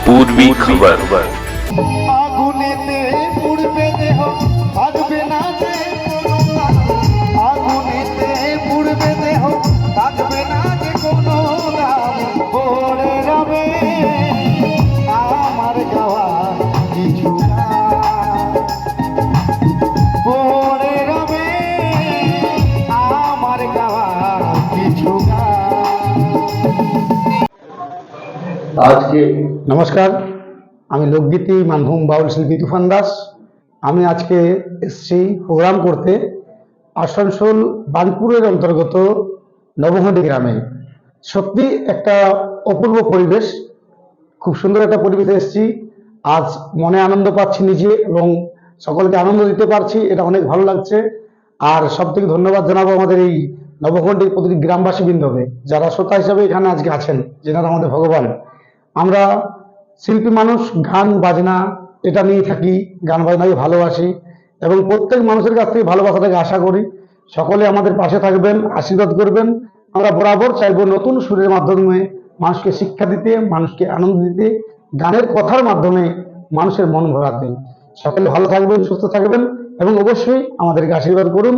पूर्वी खबर। আগুনেতে পুড়বে দেহ থাকবে না যে কোনো দাম। আগুনেতে পুড়বে দেহ থাকবে না যে কোনো দাম। পড়ে রবে আমার গাওয়া কিছু গান। পড়ে রবে আমার গাওয়া কিছু গান। আজকে নমস্কার, আমি লোকগীতি মানভূম বাউল শিল্পী তুফান দাস। আমি আজকে এসেছি প্রোগ্রাম করতে আসানসোল বানপুরের অন্তর্গত নবহন্ডি গ্রামে। সত্যি একটা অপূর্ব পরিবেশ, খুব সুন্দর একটা পরিবেশে এসেছি। আজ মনে আনন্দ পাচ্ছি নিজে এবং সকলকে আনন্দ দিতে পারছি, এটা অনেক ভালো লাগছে। আর সব থেকে ধন্যবাদ জানাবো আমাদের এই নবখণ্ডীর প্রতিটি গ্রামবাসী বৃন্দকে, যারা শ্রোতা হিসাবে এখানে আজকে আছেন, যেনারা আমাদের ভগবান। আমরা শিল্পী মানুষ, গান বাজনা এটা নিয়ে থাকি, গান বাজনাকে ভালোবাসি এবং প্রত্যেক মানুষের কাছ থেকে ভালোবাসাটাকে আশা করি। সকলে আমাদের পাশে থাকবেন, আশীর্বাদ করবেন। আমরা বরাবর চাইবো নতুন সুরের মাধ্যমে মানুষকে শিক্ষা দিতে, মানুষকে আনন্দ দিতে, গানের কথার মাধ্যমে মানুষের মন ভরাতে। সকলে ভালো থাকবেন, সুস্থ থাকবেন এবং অবশ্যই আমাদেরকে আশীর্বাদ করুন,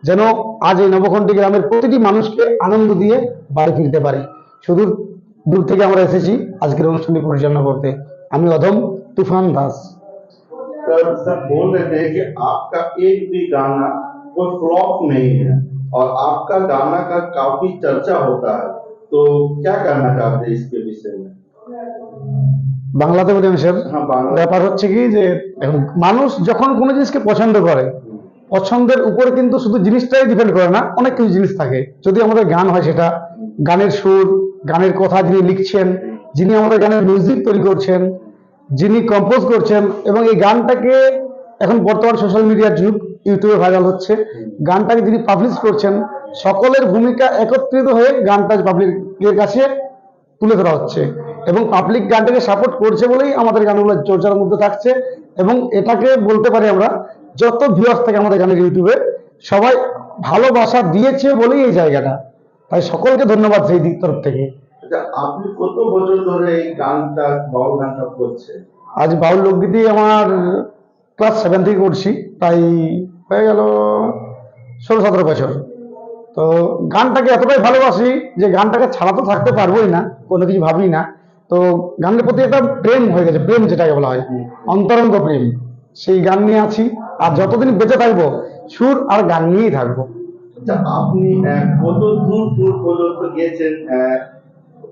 যেন আজ এই নবখণ্ডী গ্রামের প্রতিটি মানুষকে আনন্দ দিয়ে বাড়ি ফিরতে পারে। শুধু দূর থেকে আমরা এসেছি আজকের অনুষ্ঠানটি পরিচালনা করতে। আমি অধম তুফান দাস। सर सब बोल रहे थे कि आपका एक भी गाना कोई फ्लॉप नहीं है और आपका गाना का काफी चर्चा होता है, तो क्या करना चाहते हैं इसके विषय में? বাংলাতে বলি স্যার, হ্যাঁ, বাংলা। ব্যাপার হচ্ছে কি যে এখন মানুষ যখন কোনো জিনিসকে পছন্দ করে, পছন্দের উপরে কিন্তু শুধু জিনিসটাই ডিপেন্ড করে না, অনেক কিছু জিনিস থাকে। যদি আমাদের গান হয়, সেটা গানের সুর, গানের কথা যিনি লিখছেন, যিনি আমাদের গানের মিউজিক তৈরি করছেন, যিনি কম্পোজ করছেন, এবং এই গানটাকে এখন বর্তমান সোশ্যাল মিডিয়ার যুগ, ইউটিউবে ভাইরাল হচ্ছে, গানটাকে যিনি পাবলিশ করছেন, সকলের ভূমিকা একত্রিত হয়ে গানটা পাবলিকের কাছে তুলে ধরা হচ্ছে এবং পাবলিক গানটাকে সাপোর্ট করছে বলেই আমাদের গানগুলো চর্চার মধ্যে থাকছে। এবং এটাকে বলতে পারি আমরা, যত ভিউয়ার্স থাকে আমাদের গানের ইউটিউবে, সবাই ভালোবাসা দিয়েছে বলেই এই জায়গাটা। তাই সকলকে ধন্যবাদ সেই দিক তরফ থেকে। আচ্ছা, আপনি কত বছর ধরে এই গানটা, বাউল গানটা করছেন? আজ বাউল লোকগীতি আমার ক্লাস 7 থেকে করছি, তাই হয়ে গেল 16-17 বছর। তো গানটাকে এতটাই ভালোবাসি যে গানটাকে ছাড়া তো থাকতে পারবোই না, কোনো কিছু ভাবি না। তো গানের প্রতি একটা প্রেম হয়ে গেছে, প্রেম যেটাকে বলা হয়, অন্তরঙ্গ প্রেম। সেই গান নিয়ে আছি, আর যতদিন বেঁচে থাকবো সুর আর গান নিয়েই থাকবো। আচ্ছা, আপনি কত দূর দূর পর্যন্ত গিয়েছেন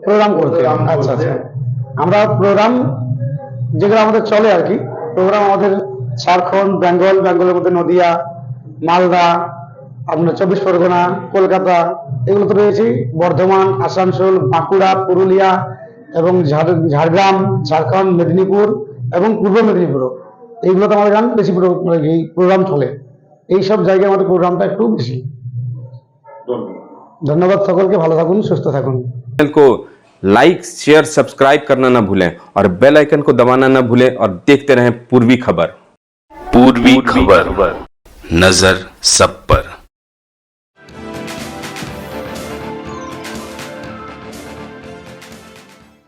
প্রোগ্রাম করতে? আচ্ছা আচ্ছা, আমরা প্রোগ্রাম যেগুলো আমাদের চলে আর কি, প্রোগ্রাম আমাদের ঝাড়খণ্ড, বেঙ্গলের মধ্যে নদিয়া, মালদা, আপনার 24 পরগনা, কলকাতা, এগুলো তো রয়েছে, বর্ধমান, আসানসোল, বাঁকুড়া, পুরুলিয়া এবং ঝাড়গ্রাম, ঝাড়খণ্ড, মেদিনীপুর এবং পূর্ব মেদিনীপুর, এইগুলোতে আমাদের গান বেশি প্রোগ্রাম চলে। এইসব জায়গায় আমাদের প্রোগ্রামটা একটু বেশি। ধন্যবাদ সকলকে, ভালো থাকুন, সুস্থ থাকুন। चैनल को लाइक, शेयर, सब्सक्राइब करना ना भूलें और बेल आइकन को दबाना ना भूलें और देखते रहें पूर्वी खबर। पूर्वी खबर, नजर सब पर।